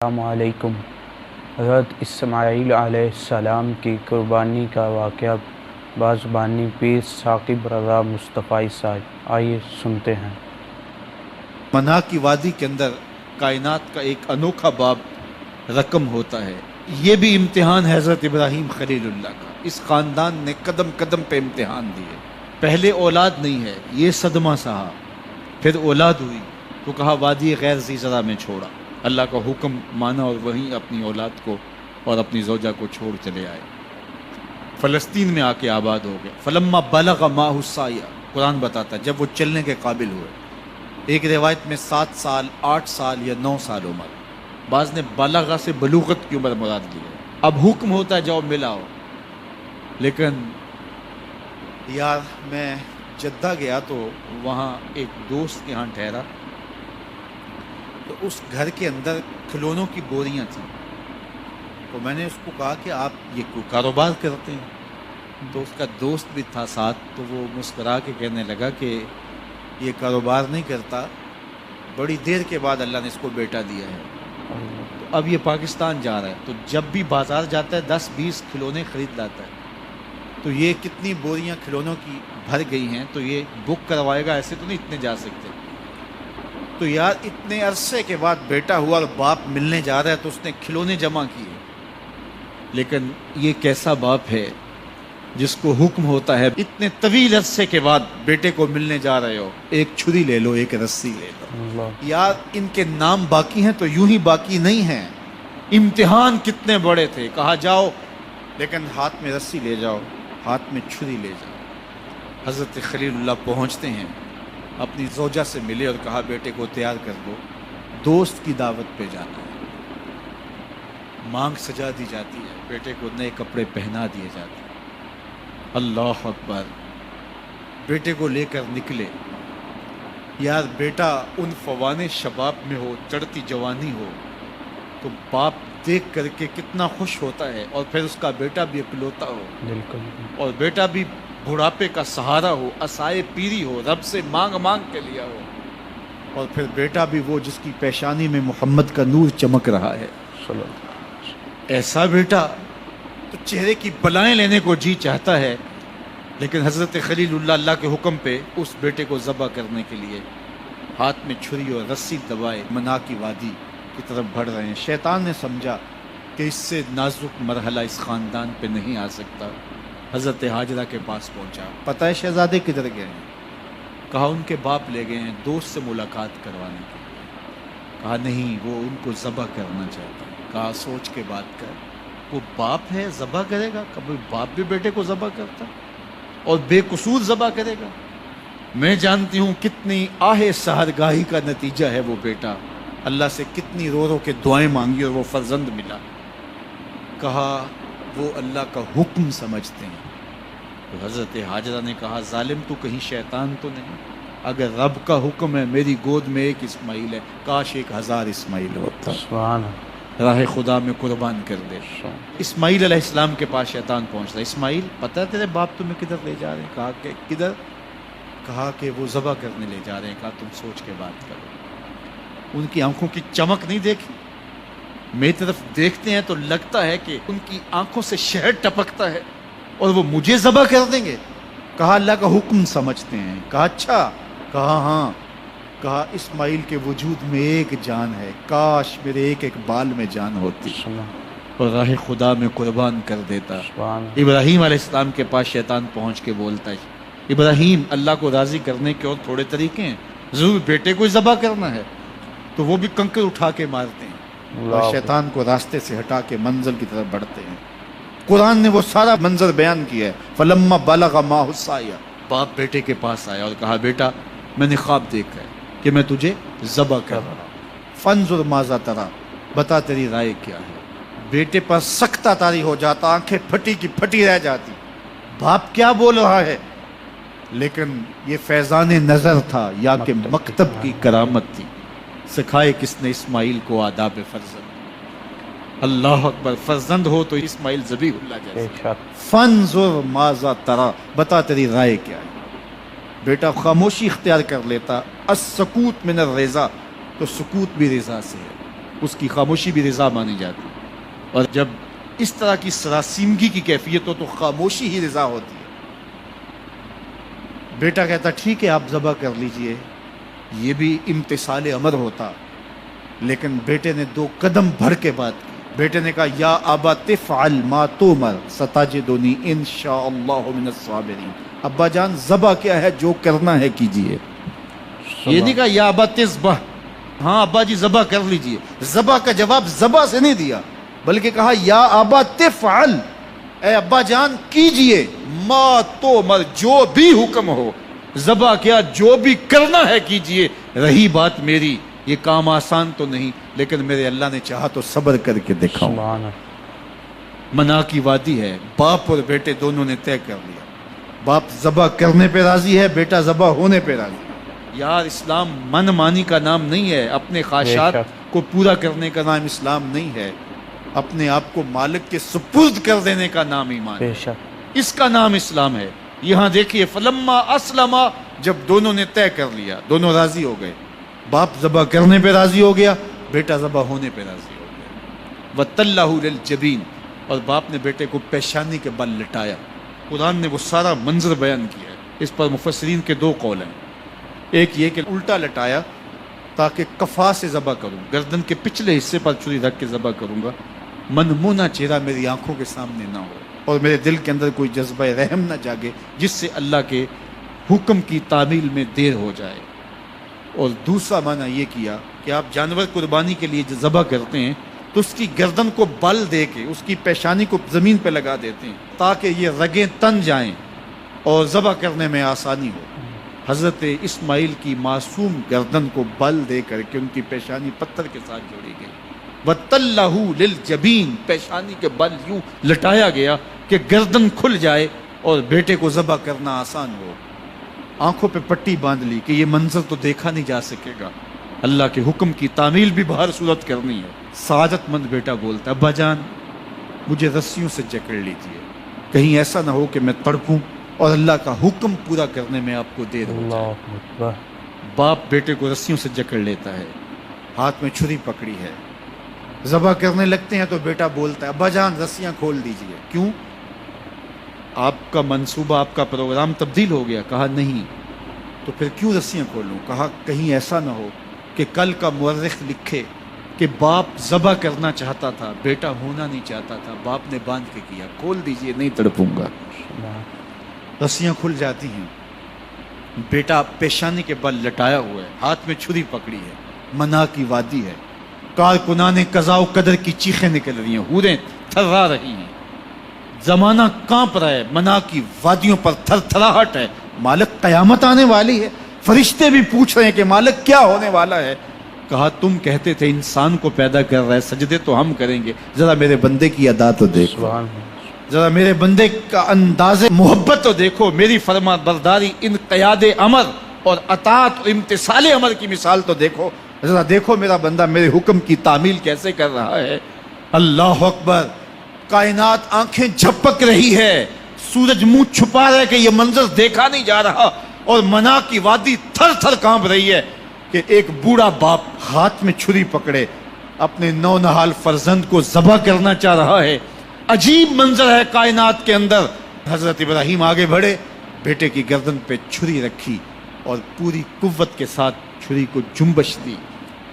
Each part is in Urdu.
السلام علیکم۔ حضرت اسماعیل علیہ السلام کی قربانی کا واقعہ بازبانی پیر ثاقب رضا مصطفی صاحب، آئیے سنتے ہیں۔ منہا کی وادی کے اندر کائنات کا ایک انوکھا باب رقم ہوتا ہے۔ یہ بھی امتحان ہے حضرت ابراہیم خلیل اللہ کا۔ اس خاندان نے قدم قدم پہ امتحان دیے۔ پہلے اولاد نہیں ہے، یہ صدمہ سہا، پھر اولاد ہوئی تو کہا وادی غیر ذی زرع میں چھوڑا، اللہ کا حکم مانا اور وہیں اپنی اولاد کو اور اپنی زوجہ کو چھوڑ چلے آئے۔ فلسطین میں آ کے آباد ہو گئے۔ فلما بلغ معہ السعی، قرآن بتاتا ہے جب وہ چلنے کے قابل ہوئے۔ ایک روایت میں 7 سال، 8 سال یا 9 سال عمر، بعض نے بلغہ سے بلوغت کی عمر مراد لی ہے۔ اب حکم ہوتا ہے جاؤ ملاؤ، لیکن یار میں جدہ گیا تو وہاں ایک دوست کے ہاں ٹھہرا، تو اس گھر کے اندر کھلونوں کی بوریاں تھیں۔ تو میں نے اس کو کہا کہ آپ یہ کوئی کاروبار کرتے ہیں؟ تو اس کا دوست بھی تھا ساتھ، تو وہ مسکرا کے کہنے لگا کہ یہ کاروبار نہیں کرتا، بڑی دیر کے بعد اللہ نے اس کو بیٹا دیا ہے، تو اب یہ پاکستان جا رہا ہے، تو جب بھی بازار جاتا ہے 10-20 کھلونے خرید لاتا ہے۔ تو یہ کتنی بوریاں کھلونوں کی بھر گئی ہیں، تو یہ بک کروائے گا، ایسے تو نہیں اتنے جا سکتے۔ تو یار اتنے عرصے کے بعد بیٹا ہوا اور باپ ملنے جا رہا ہے تو اس نے کھلونے جمع کیے۔ لیکن یہ کیسا باپ ہے جس کو حکم ہوتا ہے اتنے طویل عرصے کے بعد بیٹے کو ملنے جا رہے ہو، ایک چھری لے لو، ایک رسی لے لو۔ یار ان کے نام باقی ہیں تو یوں ہی باقی نہیں ہیں، امتحان کتنے بڑے تھے۔ کہا جاؤ، لیکن ہاتھ میں رسی لے جاؤ، ہاتھ میں چھری لے جاؤ۔ حضرت خلیل اللہ پہنچتے ہیں، اپنی زوجہ سے ملے اور کہا بیٹے کو تیار کر دو، دوست کی دعوت پہ جانا ہے۔ مانگ سجا دی جاتی ہے، بیٹے کو نئے کپڑے پہنا دیے جاتے ہیں۔ اللہ اکبر، بیٹے کو لے کر نکلے۔ یار بیٹا ان فوان شباب میں ہو، چڑھتی جوانی ہو، تو باپ دیکھ کر کے کتنا خوش ہوتا ہے، اور پھر اس کا بیٹا بھی اکلوتا ہو، بالکل، اور بیٹا بھی بڑھاپے کا سہارا ہو، عصائے پیری ہو، رب سے مانگ مانگ کے لیا ہو، اور پھر بیٹا بھی وہ جس کی پیشانی میں محمد کا نور چمک رہا ہے۔ ایسا بیٹا تو چہرے کی بلائیں لینے کو جی چاہتا ہے، لیکن حضرت خلیل اللہ اللہ کے حکم پہ اس بیٹے کو ذبح کرنے کے لیے ہاتھ میں چھری اور رسی دبائے منہا کی وادی کی طرف بڑھ رہے ہیں۔ شیطان نے سمجھا کہ اس سے نازک مرحلہ اس خاندان پہ نہیں آ سکتا، حضرت حاجرہ کے پاس پہنچا۔ پتہ ہے شہزادے کدھر گئے ہیں؟ کہا ان کے باپ لے گئے ہیں دوست سے ملاقات کروانے کے لیے۔ کہا نہیں، وہ ان کو ذبح کرنا چاہتا ہے۔ کہا سوچ کے بات کر، وہ باپ ہے ذبح کرے گا؟ کبھی باپ بھی بیٹے کو ذبح کرتا اور بے قصور ذبح کرے گا؟ میں جانتی ہوں کتنی آہ سحرگاہی کا نتیجہ ہے وہ بیٹا، اللہ سے کتنی رو رو کے دعائیں مانگی اور وہ فرزند ملا۔ کہا وہ اللہ کا حکم سمجھتے ہیں۔ تو حضرت حاجرہ نے کہا ظالم تو کہیں شیطان تو نہیں؟ اگر رب کا حکم ہے، میری گود میں ایک اسماعیل ہے، کاش 1000 اسماعیل ہوتا، سبحان راہ خدا میں قربان کر دے۔ اسماعیل علیہ السلام کے پاس شیطان پہنچتا ہے۔ اسماعیل پتہ ہے تیرے باپ تمہیں کدھر لے جا رہے ہیں؟ کہا کہ کدھر؟ کہا کہ وہ ذبح کرنے لے جا رہے ہیں۔ کہا تم سوچ کے بات کرو۔ ان کی آنکھوں کی چمک نہیں دیکھی؟ میری طرف دیکھتے ہیں تو لگتا ہے کہ ان کی آنکھوں سے شہد ٹپکتا ہے، اور وہ مجھے ذبح کر دیں گے؟ کہا اللہ کا حکم سمجھتے ہیں۔ کہا اچھا؟ کہا ہاں۔ کہا اسماعیل کے وجود میں ایک جان ہے، کاش میرے ایک ایک بال میں جان ہوتی اور راہ خدا میں قربان کر دیتا۔ ابراہیم علیہ السلام کے پاس شیطان پہنچ کے بولتا ہے ابراہیم اللہ کو راضی کرنے کے اور تھوڑے طریقے ہیں، ضرور بیٹے کو ذبح کرنا ہے؟ تو وہ بھی کنکر اٹھا کے مارتے ہیں اور شیطان کو راستے سے ہٹا کے منزل کی طرف بڑھتے ہیں۔ قرآن نے وہ سارا منظر بیان کیا ہے۔ فلما بلغ معہ السعی، باپ بیٹے کے پاس آیا اور کہا بیٹا میں نے خواب دیکھا ہے کہ میں تجھے ذبح کر رہا ہوں، فانظر ماذا تری، بتا تیری رائے کیا ہے۔ بیٹے پر سختہ طاری ہو جاتا، آنکھیں پھٹی کی پھٹی رہ جاتی، باپ کیا بول رہا ہے؟ لیکن یہ فیضان نظر تھا یا کہ مکتب کی کرامت تھی؟ سکھائے کس نے اسماعیل کو آداب فرزند؟ اللہ اکبر، فرزند ہو تو اسماعیل ذبیح اللہ جیسا۔ فانظر ماذا تری، بتا تیری رائے کیا ہے۔ بیٹا خاموشی اختیار کر لیتا، السکوت من الرضا، تو سکوت بھی رضا سے ہے۔ اس کی خاموشی بھی رضا مانی جاتی ہے، اور جب اس طرح کی سراسیمگی کی کیفیت ہو تو خاموشی ہی رضا ہوتی ہے۔ بیٹا کہتا ٹھیک ہے آپ ذبح کر لیجئے، یہ بھی امتثال امر ہوتا، لیکن بیٹے نے 2 قدم بڑھ کے بات کی۔ بیٹے نے کہا یا ابا تفعل ما تؤمر ستجدنی انشاءاللہ من الصابرین۔ ابا جان ذبح کیا ہے، جو کرنا ہے کیجئے۔ یہ نہیں کہا یا ابا تذبح، ہاں ابا جی ذبح کر لیجئے۔ ذبح کا جواب ذبح سے نہیں دیا، بلکہ کہا یا ابا تفعل، اے ابا جان کیجئے، ما تؤمر، جو بھی حکم ہو، ذبح کیا، جو بھی کرنا ہے کیجئے۔ رہی بات میری، یہ کام آسان تو نہیں، لیکن میرے اللہ نے چاہا تو صبر کر کے دکھاؤں۔ سبحان اللہ۔ منا کی وادی ہے، باپ اور بیٹے دونوں نے طے کر لیا۔ باپ ذبح کرنے پہ راضی ہے، بیٹا ذبح ہونے پہ راضی ہے۔ یار اسلام من مانی کا نام نہیں ہے، اپنے خواہشات بے شک۔ کو پورا کرنے کا نام اسلام نہیں ہے، اپنے آپ کو مالک کے سپرد کر دینے کا نام ایمان ہے، بے شک۔ اس کا نام اسلام ہے۔ یہاں دیکھیے فلما اسلما، جب دونوں نے طے کر لیا، دونوں راضی ہو گئے، باپ ذبح کرنے پہ راضی ہو گیا، بیٹا ذبح ہونے پہ راضی ہو گیا۔ وَتَلَّهُ لِلْجَبِينِ، اور باپ نے بیٹے کو پیشانی کے بل لٹایا۔ قرآن نے وہ سارا منظر بیان کیا ہے، اس پر مفسرین کے 2 قول ہیں۔ ایک یہ کہ الٹا لٹایا تاکہ کفا سے ذبح کروں، گردن کے پچھلے حصے پر چھری رکھ کے ذبح کروں گا، منمونہ چہرہ میری آنکھوں کے سامنے نہ ہو، اور میرے دل کے اندر کوئی جذبہ رحم نہ جاگے جس سے اللہ کے حکم کی تعمیل میں دیر ہو جائے۔ اور دوسرا معنی یہ کیا کہ آپ جانور قربانی کے لیے جو ذبح کرتے ہیں تو اس کی گردن کو بل دے کے اس کی پیشانی کو زمین پہ لگا دیتے ہیں تاکہ یہ رگیں تن جائیں اور ذبح کرنے میں آسانی ہو۔ حضرت اسماعیل کی معصوم گردن کو بل دے کر کے ان کی پیشانی پتھر کے ساتھ جوڑی گئی۔ وَتَلَّهُ لِلْجَبِينِ، پیشانی کے بل یوں لٹایا گیا کہ گردن کھل جائے اور بیٹے کو ذبح کرنا آسان ہو۔ آنکھوں پہ پٹی باندھ لی کہ یہ منظر تو دیکھا نہیں جا سکے گا، اللہ کے حکم کی تعمیل بھی بہر صورت کرنی ہے۔ سعادت مند بیٹا بولتا ابا جان مجھے رسیوں سے جکڑ لیجیے، کہیں ایسا نہ ہو کہ میں تڑپوں اور اللہ کا حکم پورا کرنے میں آپ کو دیر ہو جائے۔ اللہ اکبر۔ باپ بیٹے کو رسیوں سے جکڑ لیتا ہے، ہاتھ میں چھری پکڑی ہے، ذبح کرنے لگتے ہیں تو بیٹا بولتا ہے ابا جان رسیاں کھول دیجیے۔ کیوں؟ آپ کا منصوبہ، آپ کا پروگرام تبدیل ہو گیا؟ کہا نہیں۔ تو پھر کیوں رسیاں کھولوں؟ کہا کہیں ایسا نہ ہو کہ کل کا مورخ لکھے کہ باپ ذبح کرنا چاہتا تھا، بیٹا ہونا نہیں چاہتا تھا، باپ نے باندھ کے کیا۔ کھول دیجیے، نہیں تڑپوں گا۔ رسیاں کھل جاتی ہیں، بیٹا پیشانی کے بل لٹایا ہوا ہے، ہاتھ میں چھری پکڑی ہے، منا کی وادی ہے، کارکنان قضاء و قدر کی چیخیں نکل رہی ہیں، حوریں تھرا رہی ہیں، زمانہ کانپ رہا ہے، منا کی وادیوں پر تھر تھراہٹ ہے، مالک قیامت آنے والی ہے۔ فرشتے بھی پوچھ رہے ہیں کہ مالک کیا ہونے والا ہے؟ کہا تم کہتے تھے انسان کو پیدا کر رہا ہے، سجدے تو ہم کریں گے، ذرا میرے بندے کی ادا تو دیکھو، سبحان اللہ۔ ذرا میرے بندے کا انداز محبت تو دیکھو، میری فرما برداری، انقیاد امر اور اطاعت اور امتثال امر کی مثال تو دیکھو، ذرا دیکھو میرا بندہ میرے حکم کی تعمیل کیسے کر رہا ہے۔ اللہ اکبر، کائنات آنکھیں جھپک رہی ہے، سورج منہ چھپا رہا ہے کہ یہ منظر دیکھا نہیں جا رہا، اور منا کی وادی تھر تھر کانپ رہی ہے کہ ایک بوڑھا باپ ہاتھ میں چھری پکڑے اپنے نونہال فرزند کو ذبح کرنا چاہ رہا ہے۔ عجیب منظر ہے کائنات کے اندر۔ حضرت ابراہیم آگے بڑھے، بیٹے کی گردن پہ چھری رکھی اور پوری قوت کے ساتھ چھری کو جنبش دی۔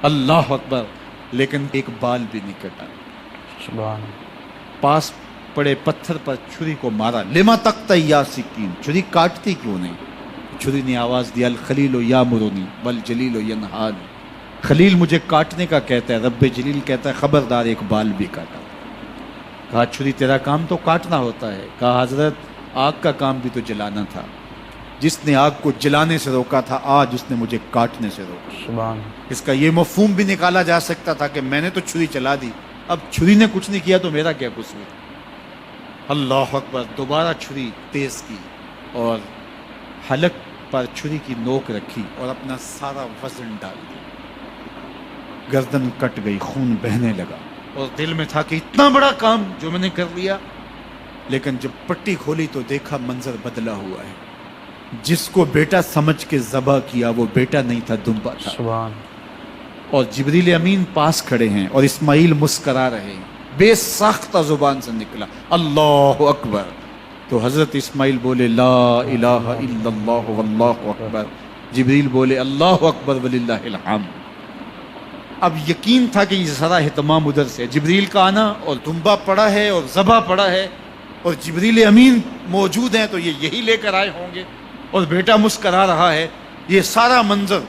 اللہ اکبر، لیکن ایک بال بھی نہیں کٹا۔ سبحان اللہ۔ پاس پڑے پتھر پر چھری کو مارا۔ لما تقطع یا سکین، چھری کاٹتی کیوں نہیں؟ چھری نے آواز دیا الخلیل یامرنی والجلیل ینہانی، خلیل مجھے کاٹنے کا کہتا ہے، رب جلیل کہتا ہے خبردار ایک بال بھی کاٹا۔ کہا چھری تیرا کام تو کاٹنا ہوتا ہے۔ کہا حضرت آگ کا کام بھی تو جلانا تھا، جس نے آگ کو جلانے سے روکا تھا آج اس نے مجھے کاٹنے سے روکا۔ سبحان اللہ۔ اس کا یہ مفہوم بھی نکالا جا سکتا تھا کہ میں نے تو چھری چلا دی، اب چھری نے کچھ نہیں کیا تو میرا کیا قصور؟ اللہ اکبر، دوبارہ چھری تیز کی اور حلق پر چھری کی نوک رکھی اور اپنا سارا وزن ڈال دیا۔ گردن کٹ گئی، خون بہنے لگا، اور دل میں تھا کہ اتنا بڑا کام جو میں نے کر لیا، لیکن جب پٹی کھولی تو دیکھا منظر بدلا ہوا ہے۔ جس کو بیٹا سمجھ کے ذبح کیا وہ بیٹا نہیں تھا، دمبا تھا۔ سبحان اور جبریل امین پاس کھڑے ہیں اور اسماعیل مسکرا رہے ہیں، بے ساختہ زبان سے نکلا اللہ اکبر، تو حضرت اسماعیل بولے لا الہ الا اللہ واللہ اکبر، جبریل بولے اللہ اکبر وللہ الحمد۔ اب یقین تھا کہ یہ سارا اہتمام ادھر سے، جبریل کا آنا اور دمبا پڑا ہے اور ذبح پڑا ہے اور جبریل امین موجود ہیں تو یہ یہی لے کر آئے ہوں گے، اور بیٹا مسکرا رہا ہے۔ یہ سارا منظر،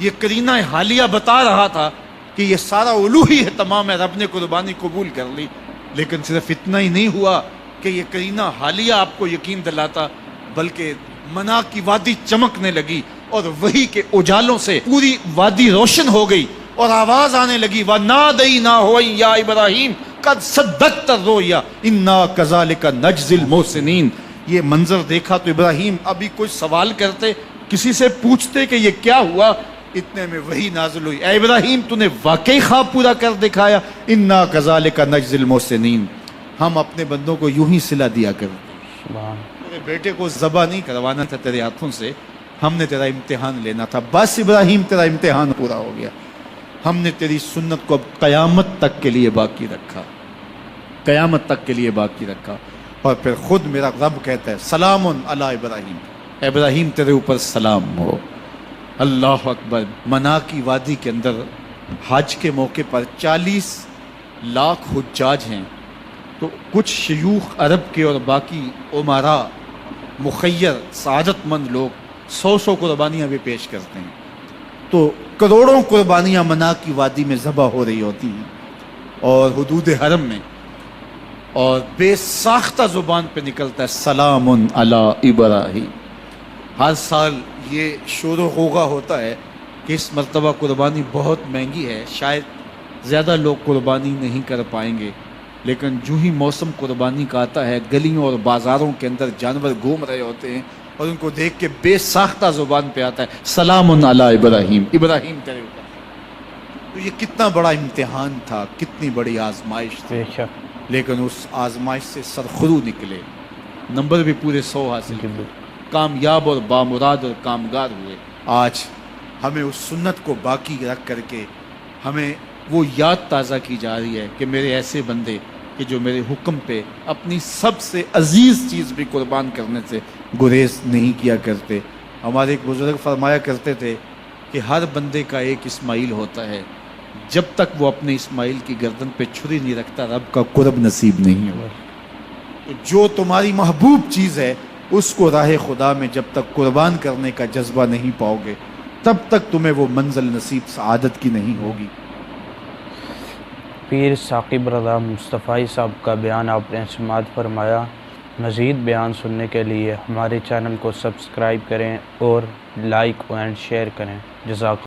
یہ قرینہ حالیہ بتا رہا تھا کہ یہ سارا الوہی اہتمام ہے، رب نے قربانی قبول کر لی۔ لیکن صرف اتنا ہی نہیں ہوا کہ یہ قرینہ حالیہ آپ کو یقین دلاتا، بلکہ منا کی وادی چمکنے لگی اور وہی کے اجالوں سے پوری وادی روشن ہو گئی، اور آواز آنے لگی وَنَادَيْنَاهُ يَا إِبْرَاهِيمُ قَدْ صَدَّقْتَ الرُّؤْيَا إِنَّا كَذَلِكَ نَجْزِي الْمُحْسِنِينَ۔ یہ منظر دیکھا تو ابراہیم ابھی کوئی سوال کرتے، کسی سے پوچھتے کہ یہ کیا ہوا، اتنے میں وہی نازل ہوئی، اے ابراہیم تو نے واقعی خواب پورا کر دکھایا، اِنَّا كَذَلِكَ نَجْزِي الْمُحْسِنِينَ، ہم اپنے بندوں کو یوں ہی صلہ دیا کرتے۔ سبحان میرے بیٹے کو ذبح نہیں کروانا تھا تیرے ہاتھوں سے، ہم نے تیرا امتحان لینا تھا، بس ابراہیم تیرا امتحان پورا ہو گیا، ہم نے تیری سنت کو اب قیامت تک کے لیے باقی رکھا، قیامت تک کے لیے باقی رکھا۔ اور پھر خود میرا رب کہتا ہے سلام علی ابراہیم، ابراہیم تیرے اوپر سلام ہو۔ اللہ اکبر۔ منا کی وادی کے اندر حج کے موقع پر 40 لاکھ حجاج ہیں، تو کچھ شیوخ عرب کے اور باقی عمراء مخیر سعادت مند لوگ 100 قربانیاں بھی پیش کرتے ہیں، تو کروڑوں قربانیاں منا کی وادی میں ذبح ہو رہی ہوتی ہیں اور حدود حرم میں، اور بے ساختہ زبان پہ نکلتا ہے سلام علی ابراہیم۔ ہر سال یہ شور و غوغا ہوتا ہے کہ اس مرتبہ قربانی بہت مہنگی ہے، شاید زیادہ لوگ قربانی نہیں کر پائیں گے، لیکن جو ہی موسم قربانی کا آتا ہے گلیوں اور بازاروں کے اندر جانور گھوم رہے ہوتے ہیں اور ان کو دیکھ کے بے ساختہ زبان پہ آتا ہے سلام علی ابراہیم، ابراہیم تیرے اوپر۔ تو یہ کتنا بڑا امتحان تھا، کتنی بڑی آزمائش تھی، بے شک لیکن اس آزمائش سے سرخرو نکلے، نمبر بھی پورے 100 حاصل کیے، کامیاب اور بامراد اور کامگار ہوئے۔ آج ہمیں اس سنت کو باقی رکھ کر کے ہمیں وہ یاد تازہ کی جا رہی ہے کہ میرے ایسے بندے کہ جو میرے حکم پہ اپنی سب سے عزیز چیز بھی قربان کرنے سے گریز نہیں کیا کرتے۔ ہمارے ایک بزرگ فرمایا کرتے تھے کہ ہر بندے کا ایک اسماعیل ہوتا ہے، جب تک وہ اپنے اسماعیل کی گردن پہ چھری نہیں رکھتا رب کا قرب نصیب نہیں ہوا۔ تو جو تمہاری محبوب چیز ہے اس کو راہ خدا میں جب تک قربان کرنے کا جذبہ نہیں پاؤ گے تب تک تمہیں وہ منزل نصیب سعادت کی نہیں ہوگی۔ پیر ثاقب رضا مصطفی صاحب کا بیان آپ نے سماعت فرمایا۔ مزید بیان سننے کے لیے ہمارے چینل کو سبسکرائب کریں اور لائک اینڈ شیئر کریں۔ جزاک